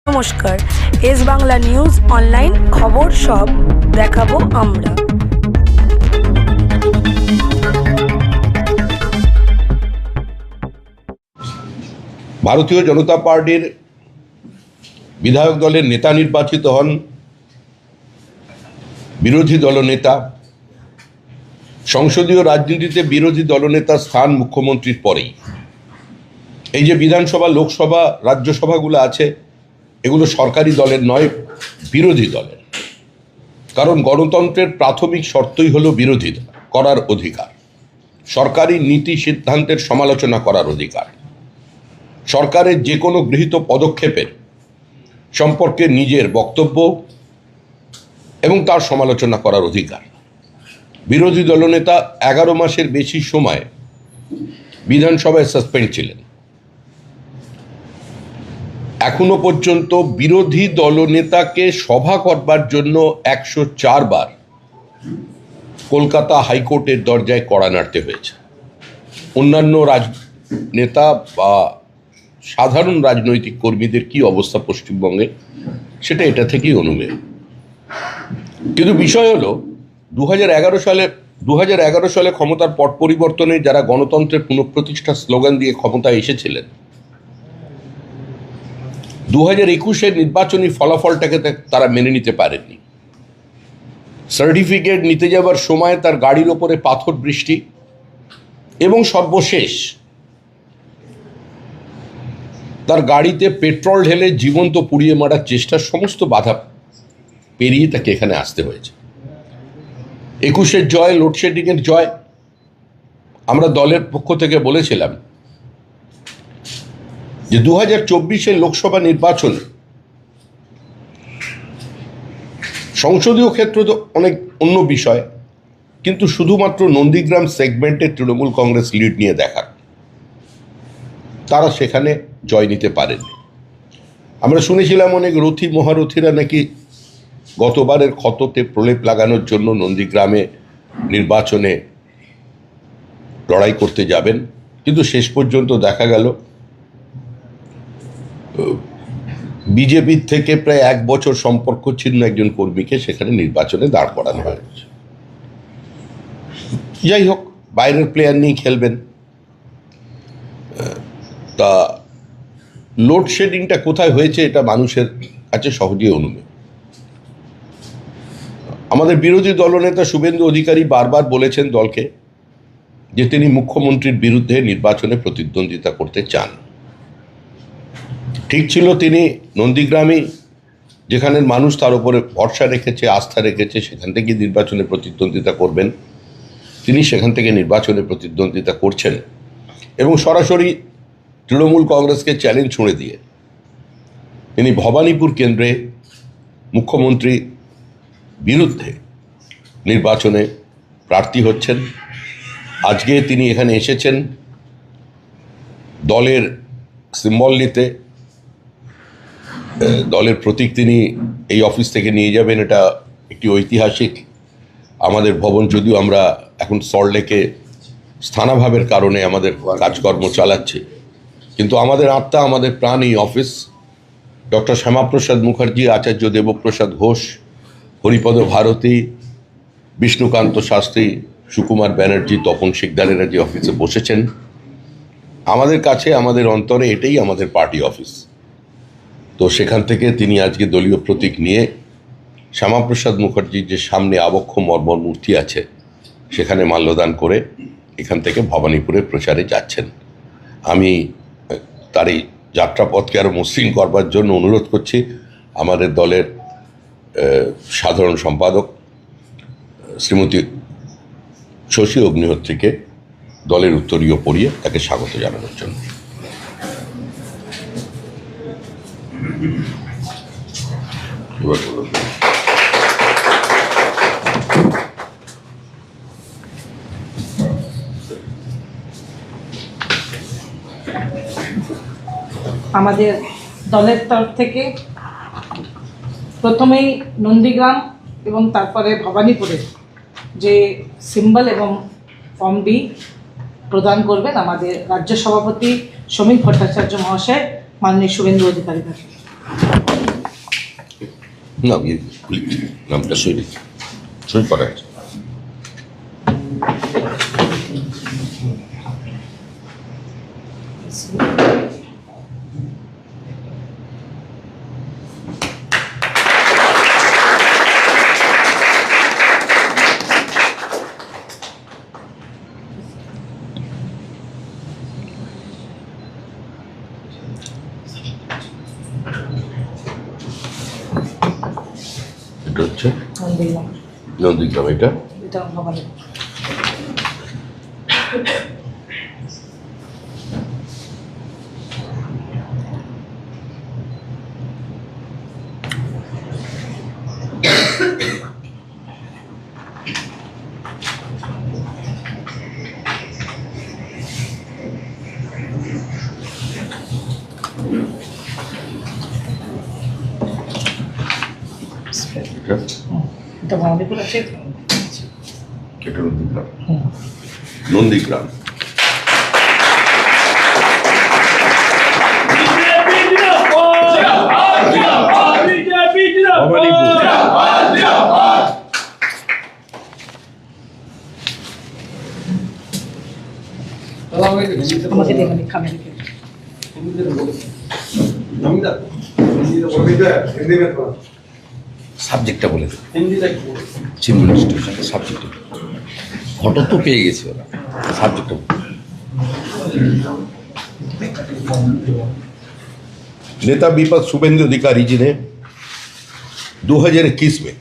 নমস্কার, S Bangla news online খবর সব দেখাবো আমরা। ভারতীয় জনতা পার্টির বিধায়ক দলের নেতা নির্বাচিত হন বিরোধী দলনেতা। সংসদীয় রাজনীতিতে বিরোধী দলনেতার স্থান মুখ্যমন্ত্রীর পরেই। এই যে বিধানসভা, লোকসভা, রাজ্যসভাগুলো আছে, এগুলো সরকারি দলের নয়, বিরোধী দলের। কারণ গণতন্ত্রের প্রাথমিক শর্তই হলো বিরোধিতা করার অধিকার, সরকারি নীতি সিদ্ধান্তের সমালোচনা করার অধিকার, সরকারের যে কোনো গৃহীত পদক্ষেপের সম্পর্কে নিজের বক্তব্য এবং তার সমালোচনা করার অধিকার। বিরোধী দলনেতা 11 মাসের বেশি সময় বিধানসভায় সাসপেন্ড ছিলেন। এখনো পর্যন্ত বিরোধী দলনেতাকে সভা করবার জন্য 104 বার কলকাতা হাইকোর্টের দরজায় কড়া নাড়তে হয়েছে। অন্যান্য রাজনেতা বা সাধারণ রাজনৈতিক কর্মীদের কি অবস্থা পশ্চিমবঙ্গে, সেটা এটা থেকেই অনুমেয়। কিন্তু বিষয় হলো 2011 সালে ক্ষমতার পট পরিবর্তনে যারা গণতন্ত্রের পুনঃপ্রতিষ্ঠা স্লোগান দিয়ে ক্ষমতায় এসেছিলেন, 2021 নির্বাচনী ফলাফলটাকে তারা মেনে নিতে পারেননি। সার্টিফিকেট নিতে যাবার সময় তার গাড়ির ওপরে পাথর বৃষ্টি এবং সর্বশেষ তার গাড়িতে পেট্রোল ঢেলে জীবন্ত পুড়িয়ে মারার চেষ্টার সমস্ত বাধা পেরিয়ে তাকে এখানে আসতে হয়েছে। 21 জয়, লোডশেডিংয়ের জয়। আমরা দলের পক্ষ থেকে বলেছিলাম যে 2024 লোকসভা নির্বাচন সংসদীয় ক্ষেত্র তো অনেক অন্য বিষয়, কিন্তু শুধুমাত্র নন্দীগ্রাম সেগমেন্টে তৃণমূল কংগ্রেস লিড নিয়ে দেখার, তারা সেখানে জয় নিতে পারেনি। আমরা শুনেছিলাম অনেক রথী মহারথীরা নাকি গতবারের ক্ষততে প্রলেপ লাগানোর জন্য নন্দীগ্রামে নির্বাচনে লড়াই করতে যাবেন, কিন্তু শেষ পর্যন্ত দেখা গেল বিজেপির থেকে প্রায় 1 বছর সম্পর্ক ছিন্ন একজন কর্মীকে সেখানে নির্বাচনে দাঁড় করানো হয়েছে। যাই হোক, বাইরের প্লেয়ার নিয়ে খেলবেন। তা লোডশেডিংটা কোথায় হয়েছে এটা মানুষের কাছে সহজেই অনুমেয়। আমাদের বিরোধী দলনেতা শুভেন্দু অধিকারী বারবার বলেছেন দলকে যে তিনি মুখ্যমন্ত্রীর বিরুদ্ধে নির্বাচনে প্রতিদ্বন্দ্বিতা করতে চান। ঠিক ছিল, তিনি নন্দীগ্রামে যেখানের মানুষ তার উপরে ভরসা রেখেছে, আস্থা রেখেছে, সেখান থেকে নির্বাচনে প্রতিদ্বন্দ্বিতা করবেন। তিনি সেখান থেকে নির্বাচনে প্রতিদ্বন্দ্বিতা করছেন এবং সরাসরি তৃণমূল কংগ্রেসকে চ্যালেঞ্জ ছুঁড়ে দিয়ে তিনি ভবানীপুর কেন্দ্রে মুখ্যমন্ত্রী বিরুদ্ধে নির্বাচনে প্রার্থী হচ্ছেন। আজকে তিনি এখানে এসেছেন দলের সিম্বল নিতে, দলের প্রতীক তিনি এই অফিস থেকে নিয়ে যাবেন। এটা একটি ঐতিহাসিক আমাদের ভবন, যদিও আমরা এখন সল্টলেকে স্থানাভাবের কারণে আমাদের কাজকর্ম চালাচ্ছি, কিন্তু আমাদের আত্মা, আমাদের প্রাণ এই অফিস। ডক্টর শ্যামাপ্রসাদ মুখার্জি, আচার্য দেবপ্রসাদ ঘোষ, হরিপদ ভারতী, বিষ্ণুকান্ত শাস্ত্রী, সুকুমার ব্যানার্জি, তপন শিকদারেরা যে অফিসে বসেছেন, আমাদের কাছে, আমাদের অন্তরে এটাই আমাদের পার্টি অফিস। তো সেখান থেকে তিনি আজকে দলীয় প্রতীক নিয়ে শ্যামাপ্রসাদ মুখার্জির যে সামনে আবক্ষ মর্মর মূর্তি আছে সেখানে মাল্যদান করে এখান থেকে ভবানীপুরে প্রচারে যাচ্ছেন। আমি তার এই যাত্রাপথকে আরও মসৃণ করবার জন্য অনুরোধ করছি আমাদের দলের সাধারণ সম্পাদক শ্রীমতী শশী অগ্নিহোত্রীকে দলের উত্তরীয় পড়িয়ে তাকে স্বাগত জানানোর জন্য। আমাদের দলের তরফ থেকে প্রথমেই নন্দীগ্রাম এবং তারপরে ভবানীপুরে যে সিম্বল এবং ফর্ম বি প্রদান করবেন আমাদের রাজ্য সভাপতি শ্রমিক ভট্টাচার্য মহাশয়, মাননীয় শুভেন্দু অধিকারী। না নামটা সই করা আছে। এটা হচ্ছে নন্দীগ্রাম, এটা ভবানী। এটা ভবানীপুর আছে। এটা নন্দীগ্রাম। নন্দীগ্রাম আমাকে দেখুন খামের সাবজেক্টটা বলে দেবে, চিফ মিনিস্টার সাবজেক্টটা, ফটো তো পেয়ে গেছে ওরা, সাবজেক্টটা नेता विपक्ष शुभेंदु अधिकारी जी ने 2021 में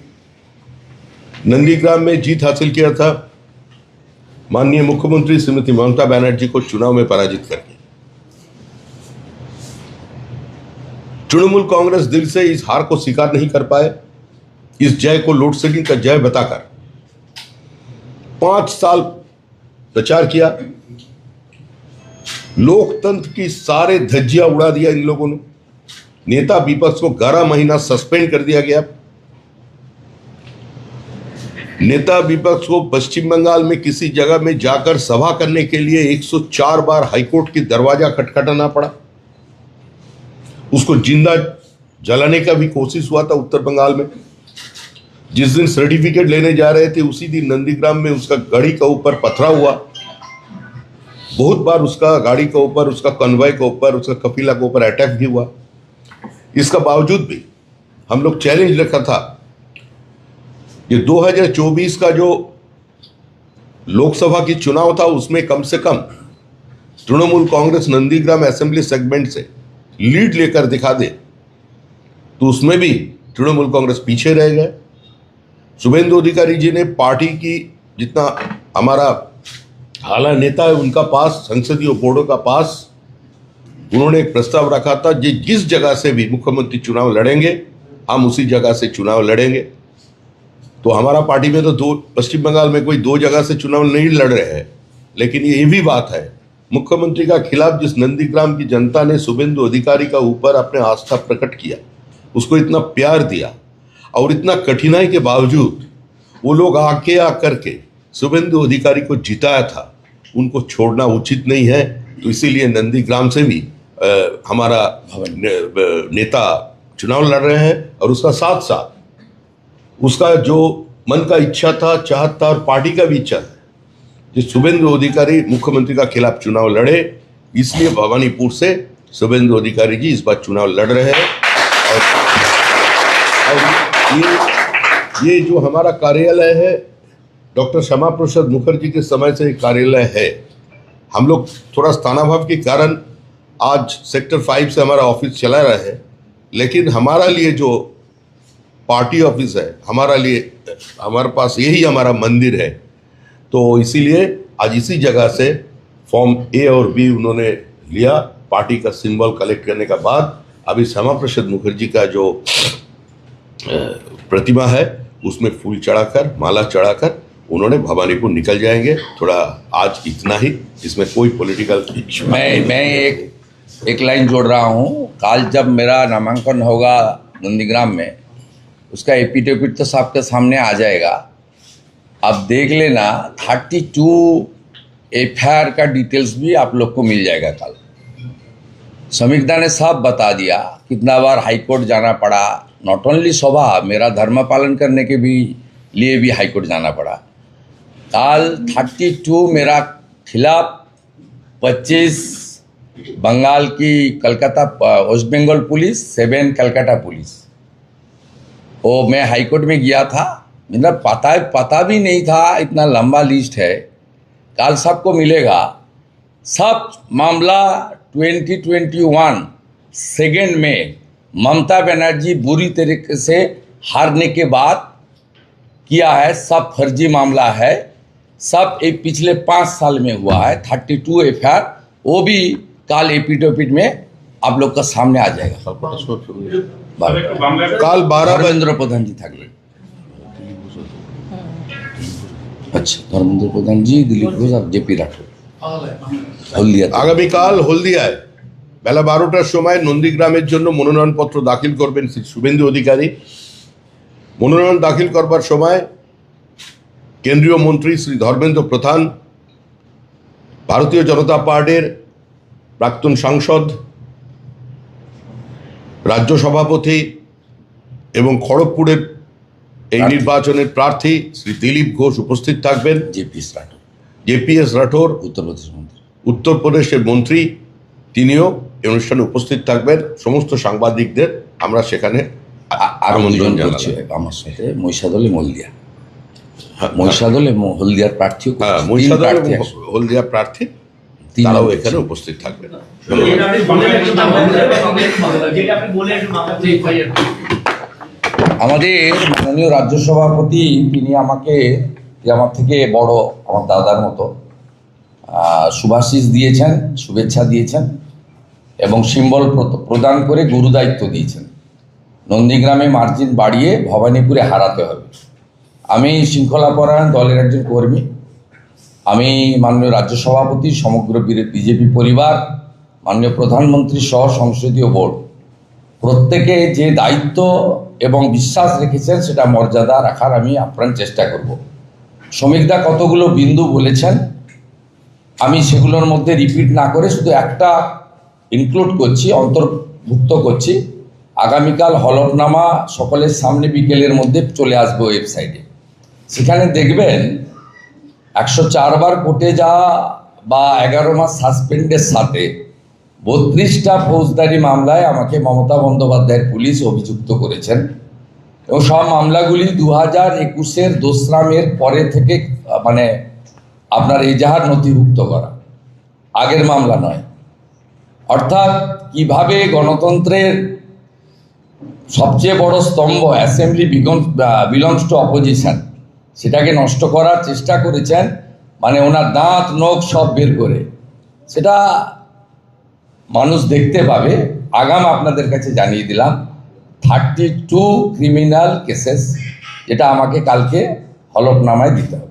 नंदीग्राम में जीत हासिल किया था। माननीय मुख्यमंत्री श्रीमती ममता बनर्जी को चुनाव में पराजित करके तृणमूल कांग्रेस दिल से इस हार को स्वीकार नहीं कर पाए। इस जय को लोड शेडिंग का जय बताकर 5 साल प्रचार किया। लोकतंत्र की सारे धज्जियां उड़ा दिया इन लोगों ने। नेता विपक्ष को 11 महीना सस्पेंड कर दिया गया। नेता विपक्ष को पश्चिम बंगाल में किसी जगह में जाकर सभा करने के लिए 104 बार हाईकोर्ट की दरवाजा खटखटाना पड़ा। उसको जिंदा जलाने का भी कोशिश हुआ था उत्तर बंगाल में। जिस दिन सर्टिफिकेट लेने जा रहे थे उसी दिन नंदीग्राम में उसका गाड़ी का ऊपर पथराव हुआ। बहुत बार उसका गाड़ी के ऊपर, उसका कन्वॉय के ऊपर, उसका कफिला के ऊपर अटैक भी हुआ। इसका बावजूद भी हम लोग चैलेंज रखा था कि 2024 का जो लोकसभा की चुनाव था उसमें कम से कम तृणमूल कांग्रेस नंदीग्राम असेंबली सेगमेंट से लीड लेकर दिखा दे, तो उसमें भी तृणमूल कांग्रेस पीछे रह गए। शुभेंदु अधिकारी जी ने पार्टी की जितना हमारा आला नेता है उनका पास, संसदीय बोर्डों का पास उन्होंने एक प्रस्ताव रखा था कि जिस जगह से भी मुख्यमंत्री चुनाव लड़ेंगे हम उसी जगह से चुनाव लड़ेंगे। तो हमारा पार्टी में तो पश्चिम बंगाल में कोई 2 जगह से चुनाव नहीं लड़ रहे हैं, लेकिन ये भी बात है मुख्यमंत्री का खिलाफ जिस नंदीग्राम की जनता ने शुभेंदु अधिकारी का ऊपर अपने आस्था प्रकट किया, उसको इतना प्यार दिया और इतना कठिनाई के बावजूद वो लोग आके आकर के शुभेंदु अधिकारी को जिताया था, उनको छोड़ना उचित नहीं है। तो इसीलिए नंदीग्राम से भी हमारा नेता चुनाव लड़ रहे हैं और उसका साथ साथ उसका जो मन का इच्छा था, चाहत था और पार्टी का भी इच्छा है कि शुभेंदु अधिकारी मुख्यमंत्री का खिलाफ चुनाव लड़े। इसलिए भवानीपुर से शुभेंदु अधिकारी जी इस बार चुनाव लड़ रहे हैं। और ये जो हमारा कार्यालय है डॉक्टर श्यामा प्रसाद मुखर्जी के समय से कार्यालय है। हम लोग थोड़ा स्थानाभाव के कारण आज सेक्टर 5 से हमारा ऑफिस चला रहा है, लेकिन हमारा लिए जो पार्टी ऑफिस है, हमारे पास यही हमारा मंदिर है। तो इसीलिए आज इसी जगह से फॉर्म ए और बी उन्होंने लिया। पार्टी का सिंबल कलेक्ट करने के बाद अभी श्यामा प्रसाद मुखर्जी का जो प्रतिमा है उसमें फूल चढ़ाकर, माला चढ़ाकर उन्होंने भवानीपुर निकल जाएंगे। थोड़ा आज इतना ही, इसमें कोई पॉलिटिकल इश्यू मैं एक लाइन जोड़ रहा हूँ। कल जब मेरा नामांकन होगा नंदीग्राम में, उसका एपिडेविट तो सबके सामने आ जाएगा। अब देख लेना 32 एफआईआर का डिटेल्स भी आप लोग को मिल जाएगा। कल समीक्षा ने सब बता दिया, कितना बार हाईकोर्ट जाना पड़ा, नॉट ओनली सभा, मेरा धर्म पालन करने के भी लिए भी हाईकोर्ट जाना पड़ा। काल 32 मेरा खिलाफ 25 बंगाल की Calcutta West Bengal police, 7 Calcutta police, वो मैं हाईकोर्ट में गया था। मतलब पता भी नहीं था, इतना लंबा लिस्ट है। काल सबको मिलेगा। सब मामला 2021 सेकेंड में ममता बनर्जी बुरी तरीके से हारने के बाद किया है। सब फर्जी मामला है। सब एक पिछले 5 साल में हुआ है। 32 एफआईआर, वो भी काल एपिडोपिट में आप लोग का सामने आ जाएगा। কাল 12 ধর্মেন্দ্র প্রধানজি থাকবেন। আচ্ছা, ধর্মেন্দ্র প্রধানজি, দিলীপ ঘোষ আর জেপি রাঠোর হলদিয়াতে। আগামীকাল হলদিয়ায় বেলা 12টার সময় নন্দীগ্রামের জন্য মনোনয়নপত্র দাখিল করবেন শ্রী শুভেন্দু অধিকারী। মনোনয়ন দাখিল করবার সময় কেন্দ্রীয় মন্ত্রী শ্রী ধর্মেন্দ্র প্রধান, ভারতীয় জনতা পার্টির প্রাক্তন সাংসদ, রাজ্য সভাপতি এবং খড়গপুরের এই নির্বাচনের প্রার্থী শ্রী দিলীপ ঘোষ উপস্থিত থাকবেন। জেপিএস রাঠোর উত্তরপ্রদেশ মন্ত্রী, উত্তরপ্রদেশের মন্ত্রী, তিনিও এই অনুষ্ঠানে উপস্থিত থাকবেন। সমস্ত সাংবাদিকদের আমরা সেখানে আরো আমন্ত্রণ দুজন করছে জানালাম। আমার সাথে মহিষাদলে মলদিয়া, মহিষাদলে হলদিয়ার প্রার্থীও করছে। হ্যাঁ, তিন মহিষাদল প্রার্থী এবং আসবে। হলদিয়া প্রার্থী তিন তারাও জন এখানে করছে। উপস্থিত থাকবেন। আমাদের মাননীয় রাজ্য সভাপতি, তিনি আমাকে, যে আমার থেকে বড়, আমার দাদার মতো, শুভাশিস দিয়েছেন, শুভেচ্ছা দিয়েছেন এবং সিম্বল প্রদান করে গুরুদায়িত্ব দিয়েছেন। নন্দীগ্রামে মার্জিন বাড়িয়ে ভবানীপুরে হারাতে হবে। আমি শৃঙ্খলাপরায়ণ দলের একজন কর্মী। আমি মাননীয় রাজ্য সভাপতি, সমগ্র বিজেপি পরিবার, মাননীয় প্রধানমন্ত্রী সহ সংসদীয় বোর্ড, প্রত্যেকে যে দায়িত্ব এবং বিশ্বাস রেখেছেন সেটা মর্যাদা রাখার আমি আপ্রাণ চেষ্টা করব। শ্রমিকদা কতগুলো বিন্দু বলেছেন, আমি সেগুলোর মধ্যে রিপিট না করে শুধু একটা ইনক্লুড করছি, অন্তর্ভুক্ত করছি। আগামীকাল হলফনামা সকলের সামনে বিকেলের মধ্যে চলে আসবে ওয়েবসাইটে। সেখানে দেখবেন 104 বার কোর্টে যাওয়া বা 11 মাস সাসপেন্ডের সাথে 32টা ফৌজদারি মামলায় আমাকে মমতা বন্দ্যোপাধ্যায়ের পুলিশ অভিযুক্ত করেছেন এবং সব মামলাগুলি 2021-এর 2রা মের পরে থেকে মানে আপনার এজাহার নথিভুক্ত করা, আগের মামলা নয়। অর্থাৎ কিভাবে গণতন্ত্রের সবচেয়ে বড় স্তম্ভ অ্যাসেম্বলি বিলংস টু অপোজিশন, সেটাকে নষ্ট করার চেষ্টা করেছেন, মানে ওনার দাঁত নখ সব বের করে। সেটা মানুষ দেখতে পাবে। আগাম আপনাদের কাছে জানিয়ে দিলাম 32 ক্রিমিনাল কেসেস, যেটা আমাকে কালকে হলফনামায় দিতে হবে।